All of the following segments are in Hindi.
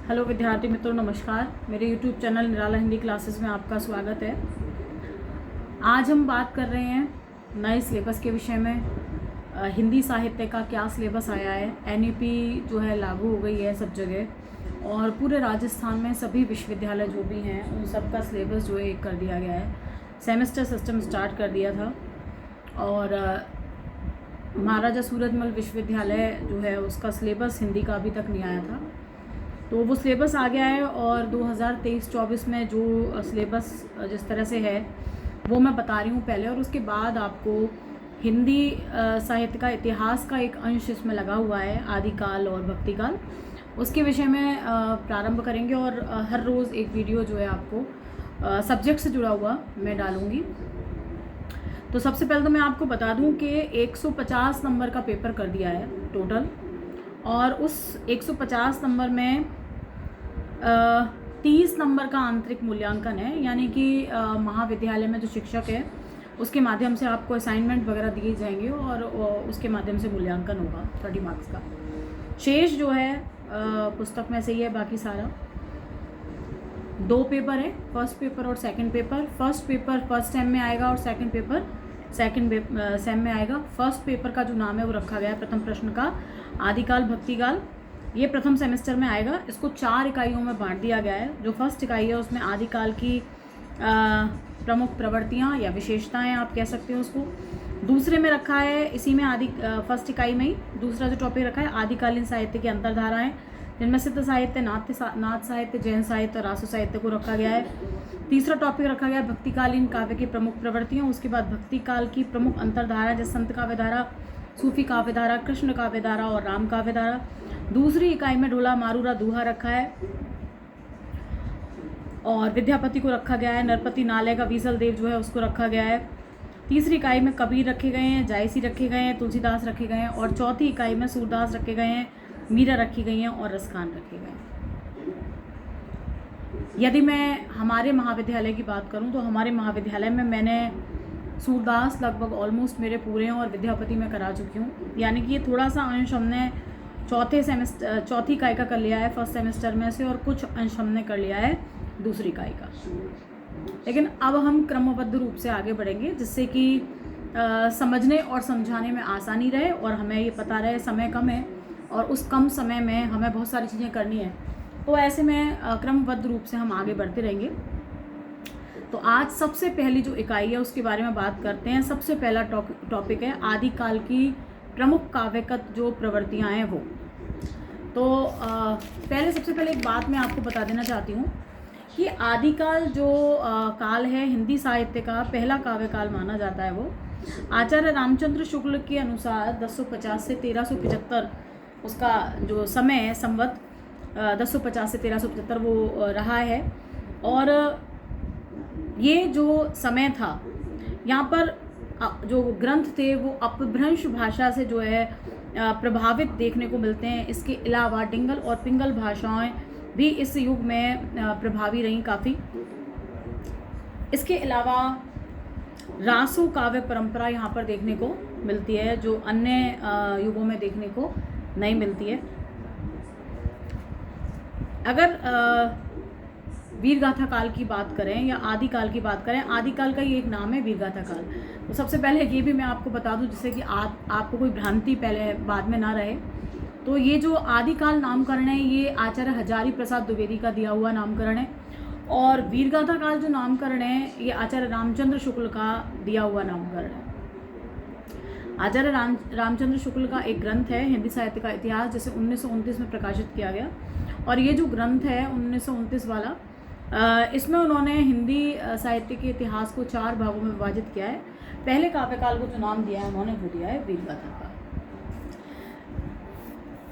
हेलो विद्यार्थी मित्रों, नमस्कार। मेरे YouTube चैनल निराला हिंदी क्लासेस में आपका स्वागत है। आज हम बात कर रहे हैं नए सिलेबस के विषय में। हिंदी साहित्य का क्या सिलेबस आया है। NEP जो है लागू हो गई है सब जगह, और पूरे राजस्थान में सभी विश्वविद्यालय जो भी हैं उन सब का सिलेबस जो है एक कर दिया गया है। सेमेस्टर सिस्टम स्टार्ट कर दिया था, और महाराजा सूरजमल विश्वविद्यालय जो है उसका सिलेबस हिंदी का अभी तक नहीं आया था, तो वो सिलेबस आ गया है। और 2023-24 में जो सिलेबस जिस तरह से है वो मैं बता रही हूँ पहले, और उसके बाद आपको हिंदी साहित्य का इतिहास का एक अंश इसमें लगा हुआ है, आदिकाल और भक्तिकाल, उसके विषय में प्रारंभ करेंगे। और हर रोज़ एक वीडियो जो है आपको सब्जेक्ट से जुड़ा हुआ मैं डालूँगी। तो सबसे पहले तो मैं आपको बता दूं कि 150 नंबर का पेपर कर दिया है टोटल, और उस 150 नंबर में 30 नंबर का आंतरिक मूल्यांकन है, यानी कि महाविद्यालय में जो शिक्षक है उसके माध्यम से आपको असाइनमेंट वगैरह दिए जाएंगे और उसके माध्यम से मूल्यांकन होगा 30 मार्क्स का। शेष जो है पुस्तक में से ही है, बाकी सारा 2 पेपर है, फर्स्ट पेपर और second paper. First paper first sem में आएगा और सेकंड पेपर सेकंड सेम में आएगा। फर्स्ट पेपर का जो नाम है वो रखा गया है प्रथम प्रश्न का आदिकाल भक्तिकाल। ये प्रथम सेमेस्टर में आएगा। इसको 4 इकाइयों में बांट दिया गया है। जो फर्स्ट इकाई है उसमें आदिकाल की प्रमुख प्रवृत्तियाँ या विशेषताएं आप कह सकते हो उसको। दूसरे में रखा है, इसी में फर्स्ट इकाई में ही दूसरा जो टॉपिक रखा है आदिकालीन साहित्य की अंतर्धाराएं, जिनमें सिद्ध साहित्य, नाथ साहित्य, जैन साहित्य और रासो साहित्य को रखा गया है। तीसरा टॉपिक रखा गया है भक्तिकालीन काव्य की प्रमुख प्रवृत्तियाँ। उसके बाद भक्तिकाल की प्रमुख अंतर्धारा, जैसे संत काव्यधारा, सूफी काव्यधारा, कृष्ण काव्यधारा और राम काव्यधारा। दूसरी इकाई में ढोला, मारूरा, दूहा रखा है, और विद्यापति को रखा गया है। नरपति नालय का वीसल देव जो है उसको रखा गया है। तीसरी इकाई में कबीर रखे गए हैं, जायसी रखे गए हैं, तुलसीदास रखे गए हैं, और चौथी इकाई में सूरदास रखे गए हैं, मीरा रखी गई हैं और रसखान रखे गए हैं। यदि मैं हमारे महाविद्यालय की बात करूं तो हमारे महाविद्यालय में मैंने सूरदास लगभग ऑलमोस्ट मेरे पूरे हैं और विद्यापति में करा चुकी हूँ, यानी कि ये थोड़ा सा अंश हमने चौथी इकाई का कर लिया है फर्स्ट सेमेस्टर में से, और कुछ अंश हमने कर लिया है दूसरी इकाई का। लेकिन अब हम क्रमबद्ध रूप से आगे बढ़ेंगे, जिससे कि समझने और समझाने में आसानी रहे, और हमें ये पता रहे समय कम है और उस कम समय में हमें बहुत सारी चीज़ें करनी है, तो ऐसे में क्रमबद्ध रूप से हम आगे बढ़ते रहेंगे। तो आज सबसे पहली जो इकाई है उसके बारे में बात करते हैं। सबसे पहला टॉपिक है आदिकाल की प्रमुख काव्यगत जो प्रवृत्तियाँ हैं वो। तो सबसे पहले एक बात मैं आपको बता देना चाहती हूँ कि आदिकाल जो काल है हिंदी साहित्य का पहला काव्यकाल माना जाता है। वो आचार्य रामचंद्र शुक्ल के अनुसार 1050 से 1375 उसका जो समय है, संवत 1050 से 1375 वो रहा है। और ये जो समय था, यहाँ पर जो ग्रंथ थे वो अपभ्रंश भाषा से जो है प्रभावित देखने को मिलते हैं। इसके अलावा डिंगल और पिंगल भाषाएं भी इस युग में प्रभावी रहीं काफ़ी। इसके अलावा रासो काव्य परंपरा यहाँ पर देखने को मिलती है, जो अन्य युगों में देखने को नहीं मिलती है। अगर वीरगाथा काल की बात करें या आदिकाल की बात करें, आदिकाल का ही एक नाम है वीरगाथा काल। तो सबसे पहले ये भी मैं आपको बता दूं, जिससे कि आपको कोई भ्रांति पहले बाद में ना रहे। तो ये जो आदिकाल नामकरण है ये आचार्य हजारी प्रसाद द्विवेदी का दिया हुआ नामकरण है, और वीरगाथा काल जो नामकरण है ये आचार्य रामचंद्र शुक्ल का दिया हुआ नामकरण है। आचार्य रामचंद्र शुक्ल का एक ग्रंथ है हिंदी साहित्य का इतिहास, जिसे 1929 में प्रकाशित किया गया। और ये जो ग्रंथ है 1929 वाला, इसमें उन्होंने हिंदी साहित्य के इतिहास को 4 भागों में विभाजित किया है। पहले काव्यकाल को जो नाम दिया है उन्होंने वो दिया है वीरगाथा काल।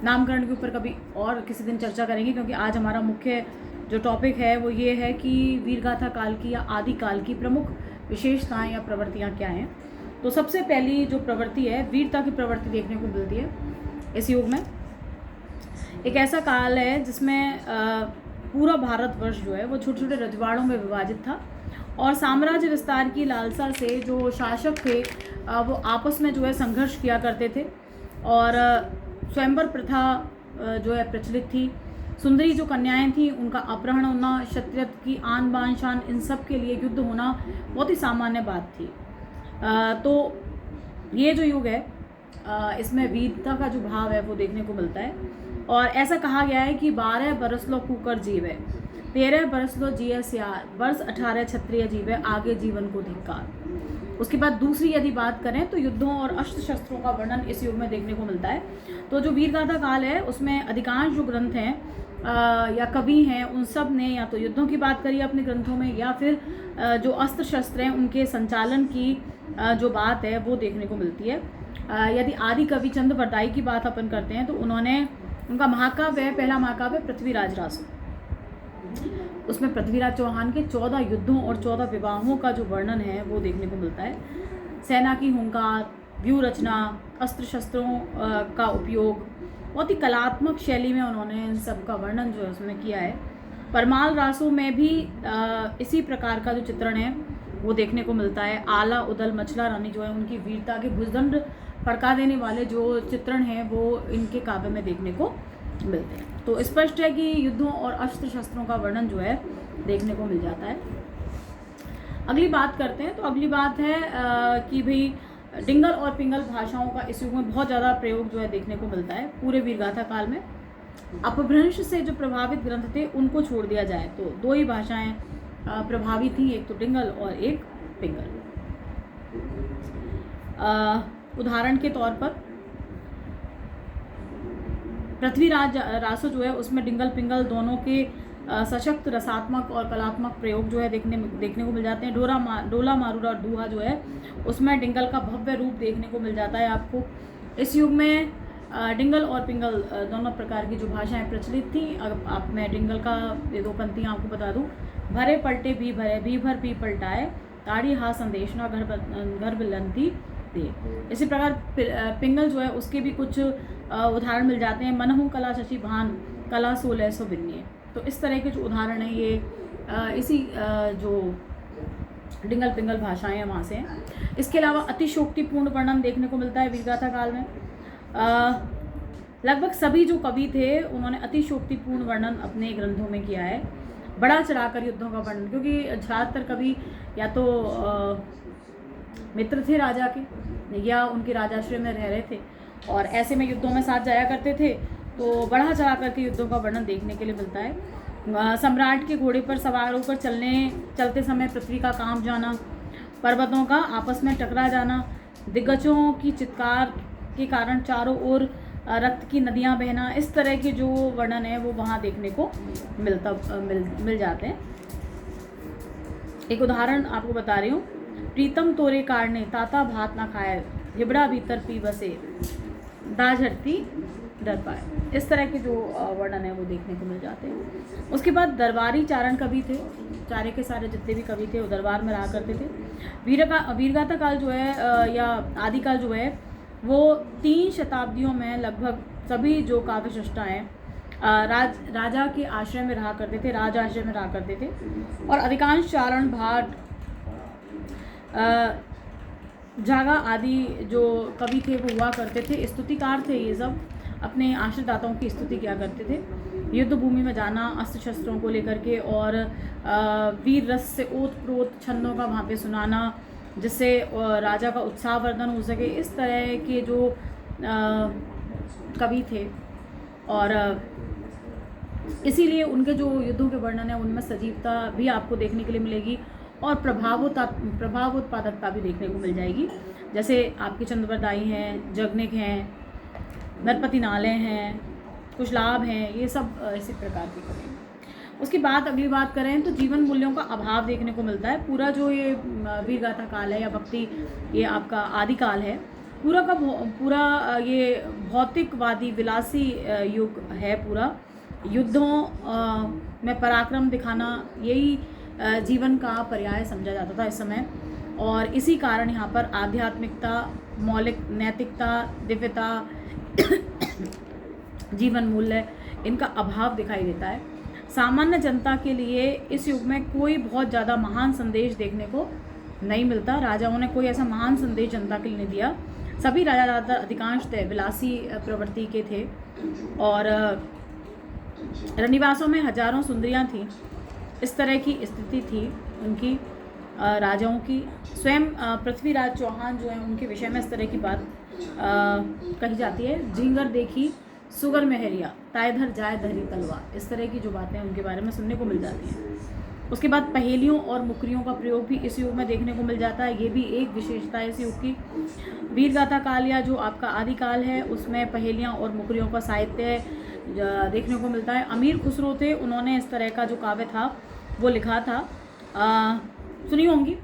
नामकरण के ऊपर कभी और किसी दिन चर्चा करेंगे, क्योंकि आज हमारा मुख्य जो टॉपिक है वो ये है कि वीरगाथा काल की या आदिकाल की प्रमुख विशेषताएं या प्रवृत्तियां क्या हैं। तो सबसे पहली जो प्रवृत्ति है, वीरता की प्रवृत्ति देखने को मिलती है इस युग में। एक ऐसा काल है जिसमें पूरा भारतवर्ष जो है वो छोटे छोटे रजवाड़ों में विभाजित था, और साम्राज्य विस्तार की लालसा से जो शासक थे वो आपस में जो है संघर्ष किया करते थे, और स्वयंवर प्रथा जो है प्रचलित थी। सुंदरी जो कन्याएं थीं उनका अपहरण होना, क्षत्रिय की आन बान शान, इन सब के लिए युद्ध होना बहुत ही सामान्य बात थी। तो ये जो युग है इसमें वीरता का जो भाव है वो देखने को मिलता है। और ऐसा कहा गया है कि 12 बरस लो कुकर जीवे, 13 बरस लो जिया सियार, वर्ष 18 क्षत्रिय जीवे, आगे जीवन को धिक्कार। उसके बाद दूसरी यदि बात करें तो युद्धों और अस्त्र शस्त्रों का वर्णन इस युग में देखने को मिलता है। तो जो वीरगाथा काल है उसमें अधिकांश जो ग्रंथ हैं या कवि हैं उन सब ने या तो युद्धों की बात करी अपने ग्रंथों में, या फिर जो अस्त्र शस्त्र हैं उनके संचालन की जो बात है वो देखने को मिलती है। यदि आदि कवि चंद बरदाई की बात अपन करते हैं तो उनका महाकाव्य है, पहला महाकाव्य पृथ्वीराज रासो। उसमें पृथ्वीराज चौहान के 14 युद्धों और 14 विवाहों का जो वर्णन है वो देखने को मिलता है। सेना की हुंकार, व्यूह रचना, अस्त्र शस्त्रों का उपयोग, बहुत ही कलात्मक शैली में उन्होंने इन सब का वर्णन जो है उसमें किया है। परमाल रासों में भी इसी प्रकार का जो चित्रण है वो देखने को मिलता है। आला, उदल, मछला रानी जो है उनकी वीरता के भुजदंड फड़का देने वाले जो चित्रण हैं वो इनके काव्य में देखने को मिलते हैं। तो स्पष्ट है कि युद्धों और अस्त्र शस्त्रों का वर्णन जो है देखने को मिल जाता है। अगली बात करते हैं तो अगली बात है कि भाई डिंगल और पिंगल भाषाओं का इस युग में बहुत ज़्यादा प्रयोग जो है देखने को मिलता है पूरे वीरगाथा काल में। अपभ्रंश से जो प्रभावित ग्रंथ थे उनको छोड़ दिया जाए तो 2 ही भाषाएं प्रभावित थी, एक तो डिंगल और एक पिंगल। उदाहरण के तौर पर पृथ्वीराज रासो जो है उसमें डिंगल पिंगल दोनों के सशक्त रसात्मक और कलात्मक प्रयोग जो है देखने को मिल जाते हैं। डोला मारूरा और दूहा जो है उसमें डिंगल का भव्य रूप देखने को मिल जाता है आपको। इस युग में डिंगल और पिंगल दोनों प्रकार की जो भाषाएं प्रचलित थी। अब मैं डिंगल का ये 2 पंक्तियाँ आपको बता दूं। भरे पलटे भी भरे, भी भर भी पलटाए, ताड़ी हा संदेशना घर बिलंती दे। इसी प्रकार पिंगल जो है उसके भी कुछ उदाहरण मिल जाते हैं। मनहु कला शशि भान, कला 1600 बिन्नी। तो इस तरह के जो उदाहरण हैं ये इसी जो डिंगल पिंगल भाषाएं हैं वहाँ से हैं। इसके अलावा अतिशोक्तिपूर्ण वर्णन देखने को मिलता है वीरगाथा काल में। लगभग सभी जो कवि थे उन्होंने अतिशोक्तिपूर्ण वर्णन अपने ग्रंथों में किया है। बड़ा चढ़ाकर युद्धों का वर्णन, क्योंकि ज़्यादातर कवि या तो मित्र थे राजा के या उनके राजाश्रय में रह रहे थे और ऐसे में युद्धों में साथ जाया करते थे, तो बढ़ा चढ़ा करके युद्धों का वर्णन देखने के लिए मिलता है। सम्राट के घोड़े पर सवार होकर चलते समय पृथ्वी का कांप जाना, पर्वतों का आपस में टकरा जाना, दिग्गजों की चित्कार के कारण चारों ओर रक्त की नदियां बहना, इस तरह के जो वर्णन है वो वहाँ देखने को मिल जाते हैं। एक उदाहरण आपको बता रही हूँ। प्रीतम तोरे कारणे ताता भात ना खाए, हिबड़ा भीतर पी बसे, दाझरती डर पाए। इस तरह के जो वर्णन है वो देखने को मिल जाते हैं। उसके बाद दरबारी चारण कवि थे, सारे के सारे जितने भी कवि थे वो दरबार में रहा करते थे। वीरगाथा काल जो है या आदिकाल जो है वो 3 शताब्दियों में लगभग सभी जो काव्य सृष्टा हैं राजा के आश्रय में रहा करते थे, राज आश्रय में रहा करते थे। और अधिकांश चारण, भाट, जागा आदि जो कवि थे वो हुआ करते थे। स्तुतिकार थे, ये सब अपने आश्रयदाताओं की स्तुति किया करते थे। युद्ध भूमि में जाना अस्त्र शस्त्रों को लेकर के और वीर रस से ओत प्रोत छंदों का वहाँ पे सुनाना, जिससे राजा का उत्साहवर्धन हो सके, इस तरह के जो कवि थे। और इसीलिए उनके जो युद्धों के वर्णन है उनमें सजीवता भी आपको देखने के लिए मिलेगी और प्रभाव उत्पादकता भी देखने को मिल जाएगी। जैसे आपके चंद्रवरदाई हैं, जगनिक हैं, नरपति नाले हैं, कुछ लाभ हैं, ये सब इसी प्रकार के कवि हैं। उसके बाद अगली बात करें तो जीवन मूल्यों का अभाव देखने को मिलता है। पूरा जो ये वीरगाथा काल है या भक्ति, ये आपका आदिकाल है, पूरा का पूरा ये भौतिकवादी विलासी युग है। पूरा युद्धों में पराक्रम दिखाना यही जीवन का पर्याय समझा जाता था इस समय। और इसी कारण यहाँ पर आध्यात्मिकता, मौलिक नैतिकता, दिव्यता, जीवन मूल्य, इनका अभाव दिखाई देता है। सामान्य जनता के लिए इस युग में कोई बहुत ज़्यादा महान संदेश देखने को नहीं मिलता। राजाओं ने कोई ऐसा महान संदेश जनता के लिए नहीं दिया। सभी राजा ज़्यादातर अधिकांश विलासी प्रवृत्ति के थे और रनिवासों में हजारों सुंदरियां थीं। इस तरह की स्थिति थी उनकी राजाओं की। स्वयं पृथ्वीराज चौहान जो हैं उनके विषय में इस तरह की बात कही जाती है। झींगर देखी सुगर मेहरिया तायधर जाए धरी तलवार, इस तरह की जो बातें उनके बारे में सुनने को मिल जाती हैं। उसके बाद पहेलियों और मुकरियों का प्रयोग भी इस युग में देखने को मिल जाता है। ये भी एक विशेषता है इस युग की। वीरगाथा काल या जो आपका आदिकाल है उसमें पहेलियाँ और मुकरियों का साहित्य देखने को मिलता है। अमीर खुसरो थे, उन्होंने इस तरह का जो काव्य था वो लिखा था, सुनी होंगी।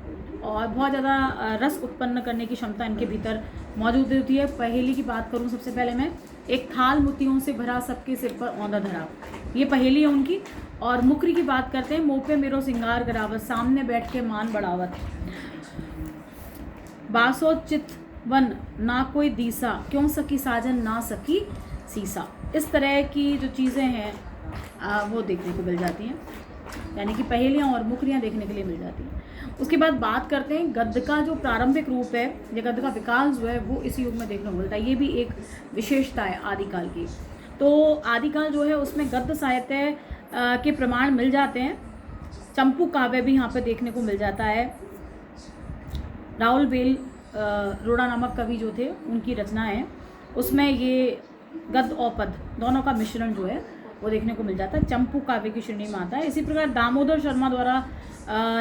और बहुत ज़्यादा रस उत्पन्न करने की क्षमता इनके भीतर मौजूद होती है। पहेली की बात करूँ सबसे पहले मैं, एक थाल मोतियों से भरा सबके सिर पर औंधा धरा, ये पहेली है उनकी। और मुकरी की बात करते हैं, मुँह पे मेरो सिंगार करावत सामने बैठ के मान बढ़ावत, बासो चित वन ना कोई दीसा क्यों सकी साजन ना सकी सीसा। इस तरह की जो चीज़ें हैं वो देखने को मिल जाती हैं, यानी कि पहेलियाँ और मुकरियाँ देखने के लिए मिल जाती हैं। उसके बाद बात करते हैं गद्य का जो प्रारंभिक रूप है या गद्य का विकास जो है वो इस युग में देखने को मिलता है। ये भी एक विशेषता है आदिकाल की। तो आदिकाल जो है उसमें गद्य साहित्य के प्रमाण मिल जाते हैं। चंपू काव्य भी यहाँ पे देखने को मिल जाता है। राहुल बेल रोड़ा नामक कवि जो थे उनकी रचना है, उसमें ये गद्य और पद दोनों का मिश्रण जो है वो देखने को मिल जाता है, चंपू काव्य की श्रेणी में आता है। इसी प्रकार दामोदर शर्मा द्वारा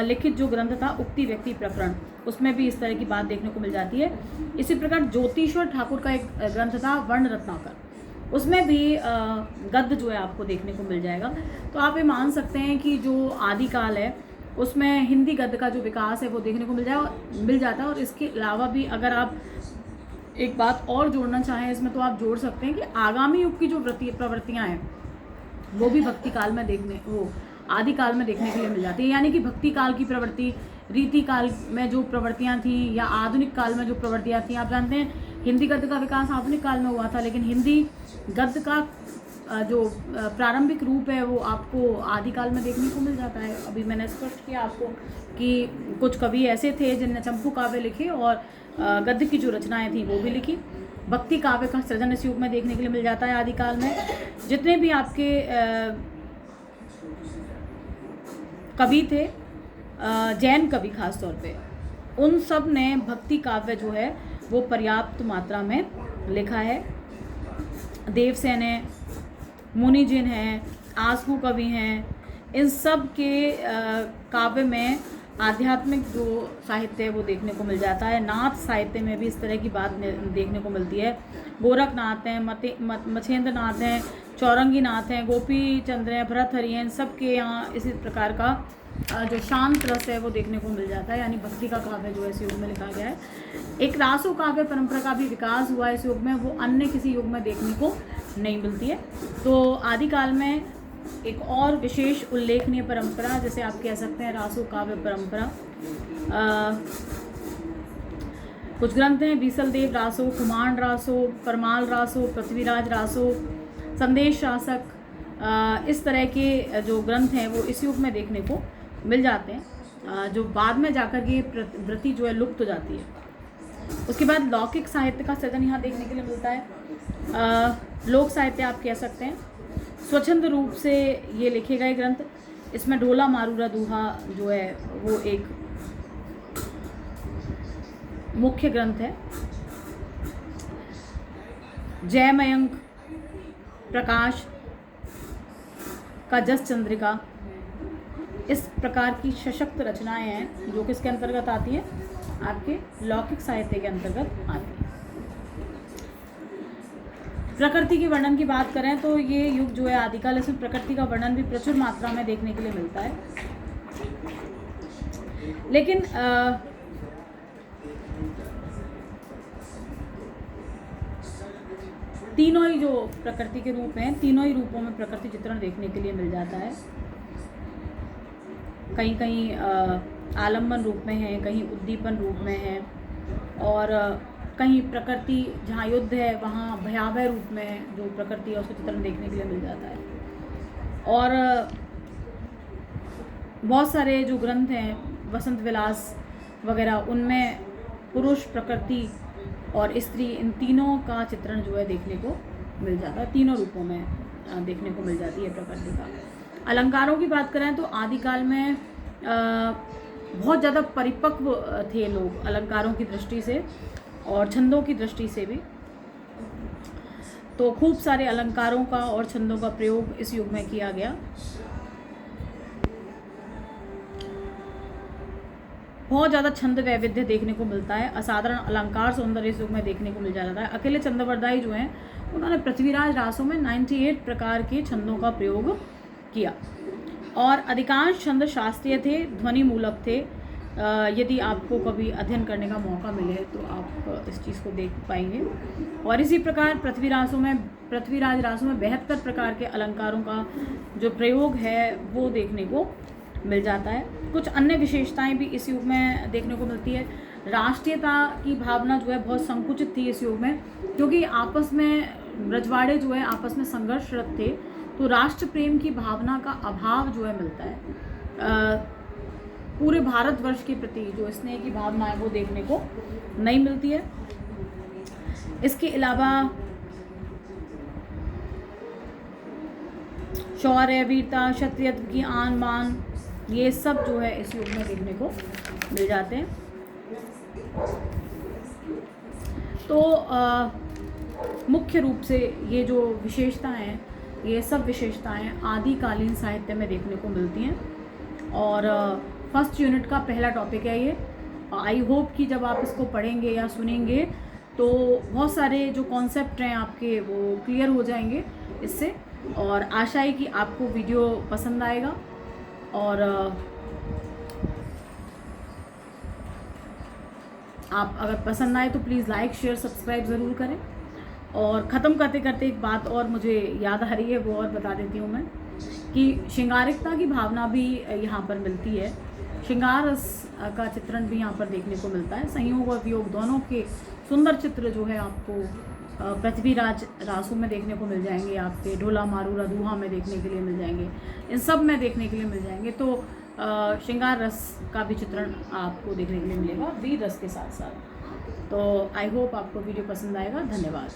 लिखित जो ग्रंथ था उक्ति व्यक्ति प्रकरण, उसमें भी इस तरह की बात देखने को मिल जाती है। इसी प्रकार ज्योतिश्वर ठाकुर का एक ग्रंथ था वर्ण रत्नाकर, उसमें भी गद्य जो है आपको देखने को मिल जाएगा। तो आप ये मान सकते हैं कि जो आदिकाल है उसमें हिंदी गद्य का जो विकास है वो देखने को मिल जाता है। और इसके अलावा भी अगर आप एक बात और जोड़ना चाहें इसमें तो आप जोड़ सकते हैं कि आगामी युग की जो प्रवृत्तियाँ हैं वो भी भक्ति काल में आदिकाल में देखने के लिए मिल जाती है। यानी कि भक्ति काल की प्रवृत्ति, रीति काल में जो प्रवृत्तियाँ थी या आधुनिक काल में जो प्रवृत्तियाँ थी, आप जानते हैं हिंदी गद्य का विकास आधुनिक काल में हुआ था, लेकिन हिंदी गद्य का जो प्रारंभिक रूप है वो आपको आदिकाल में देखने को मिल जाता है। अभी मैंने स्पष्ट किया आपको कि कुछ कवि ऐसे थे जिनने चंपू काव्य लिखे और गद्य की जो रचनाएं थी वो भी लिखी। भक्ति काव्य का सृजन इस युग में देखने के लिए मिल जाता है आदिकाल में। जितने भी आपके कवि थे, जैन कवि खास तौर पे, उन सब ने भक्ति काव्य जो है वो पर्याप्त मात्रा में लिखा है। देवसेन है, मुनिजिन हैं, आसगु कवि हैं, इन सब के काव्य में आध्यात्मिक जो साहित्य है वो देखने को मिल जाता है। नाथ साहित्य में भी इस तरह की बात देखने को मिलती है। गोरखनाथ हैं, मछेंद्र नाथ हैं, चौरंगी नाथ हैं, गोपी चंद्र हैं, भरतहरि हैं, इन सब के यहाँ इसी प्रकार का जो शांत रस है वो देखने को मिल जाता है। यानी भक्ति का काव्य जो है इस युग में लिखा गया है। एक रासो काव्य परंपरा का भी विकास हुआ है इस युग में, वो अन्य किसी युग में देखने को नहीं मिलती है। तो आदिकाल में एक और विशेष उल्लेखनीय परंपरा, जैसे आप कह सकते हैं रासो काव्य परंपरा, कुछ ग्रंथ हैं, बीसलदेव रासो, कुमांड रासो, परमाल रासो, पृथ्वीराज रासो, संदेश शासक, इस तरह के जो ग्रंथ हैं वो इस युग में देखने को मिल जाते हैं, जो बाद में जाकर के वृत्ति जो है लुप्त हो जाती है। उसके बाद लौकिक साहित्य का सृजन यहाँ देखने के लिए मिलता है। लोक साहित्य आप कह सकते हैं, स्वच्छंद रूप से ये लिखे गए ग्रंथ। इसमें ढोला मारूरा दूहा जो है वो एक मुख्य ग्रंथ है। जयमयंक, प्रकाश का जस चंद्रिका, इस प्रकार की सशक्त रचनाएं हैं जो किसके अंतर्गत आती हैं, आपके लौकिक साहित्य के अंतर्गत आती हैं। प्रकृति के वर्णन की बात करें तो ये युग जो है आदिकाल, इसमें प्रकृति का वर्णन भी प्रचुर मात्रा में देखने के लिए मिलता है। लेकिन तीनों ही जो प्रकृति के रूप हैं, तीनों ही रूपों में प्रकृति चित्रण देखने के लिए मिल जाता है। कहीं कहीं आलम्बन रूप में है, कहीं उद्दीपन रूप में है, और कहीं प्रकृति जहाँ युद्ध है वहाँ भयावह रूप में जो प्रकृति है उसका चित्रण देखने के लिए मिल जाता है। और बहुत सारे जो ग्रंथ हैं वसंत विलास वगैरह, उनमें पुरुष, प्रकृति और स्त्री, इन तीनों का चित्रण जो है देखने को मिल जाता है, तीनों रूपों में देखने को मिल जाती है प्रकृति का। अलंकारों की बात करें तो आदिकाल में बहुत ज़्यादा परिपक्व थे लोग अलंकारों की दृष्टि से और छंदों की दृष्टि से भी। तो खूब सारे अलंकारों का और छंदों का प्रयोग इस युग में किया गया। बहुत ज़्यादा छंद वैविध्य देखने को मिलता है। असाधारण अलंकार सौंदर्य इस युग में देखने को मिल जाता है। अकेले चंद्रवरदाई जो हैं उन्होंने पृथ्वीराज रासों में 98 प्रकार के छंदों का प्रयोग किया और अधिकांश छंद शास्त्रीय थे, ध्वनि मूलक थे। यदि आपको कभी अध्ययन करने का मौका मिले तो आप इस चीज़ को देख पाएंगे। और इसी प्रकार पृथ्वीराज रासों में 72 प्रकार के अलंकारों का जो प्रयोग है वो देखने को मिल जाता है। कुछ अन्य विशेषताएं भी इस युग में देखने को मिलती है। राष्ट्रीयता की भावना जो है बहुत संकुचित थी इस युग में, क्योंकि आपस में रजवाड़े जो है आपस में संघर्षरत थे, तो राष्ट्र प्रेम की भावना का अभाव जो है मिलता है। पूरे भारतवर्ष के प्रति जो स्नेह की भावना है वो देखने को नहीं मिलती है। इसके अलावा शौर्य, वीरता, क्षत्रियत्व की आन बान, ये सब जो है इस युग में देखने को मिल जाते हैं। तो मुख्य रूप से ये जो विशेषताएं हैं, ये सब विशेषताएं आदिकालीन साहित्य में देखने को मिलती हैं। और फर्स्ट यूनिट का पहला टॉपिक है ये। आई होप कि जब आप इसको पढ़ेंगे या सुनेंगे तो बहुत सारे जो कॉन्सेप्ट हैं आपके वो क्लियर हो जाएंगे इससे। और आशा है कि आपको वीडियो पसंद आएगा। और आप अगर पसंद आए तो प्लीज़ लाइक, शेयर, सब्सक्राइब ज़रूर करें। और ख़त्म करते करते एक बात और मुझे याद आ रही है, वो और बता देती हूँ मैं कि श्रृंगारिकता की भावना भी यहाँ पर मिलती है। श्रृंगार रस का चित्रण भी यहाँ पर देखने को मिलता है। संयोग और वियोग दोनों के सुंदर चित्र जो है आपको पृथ्वीराज रासों में देखने को मिल जाएंगे, आपके ढोला मारूरा दूहा में देखने के लिए मिल जाएंगे, इन सब में देखने के लिए मिल जाएंगे। तो श्रृंगार रस का भी चित्रण आपको देखने के लिए मिलेगा वीर रस के साथ साथ। तो आई होप आपको वीडियो पसंद आएगा। धन्यवाद।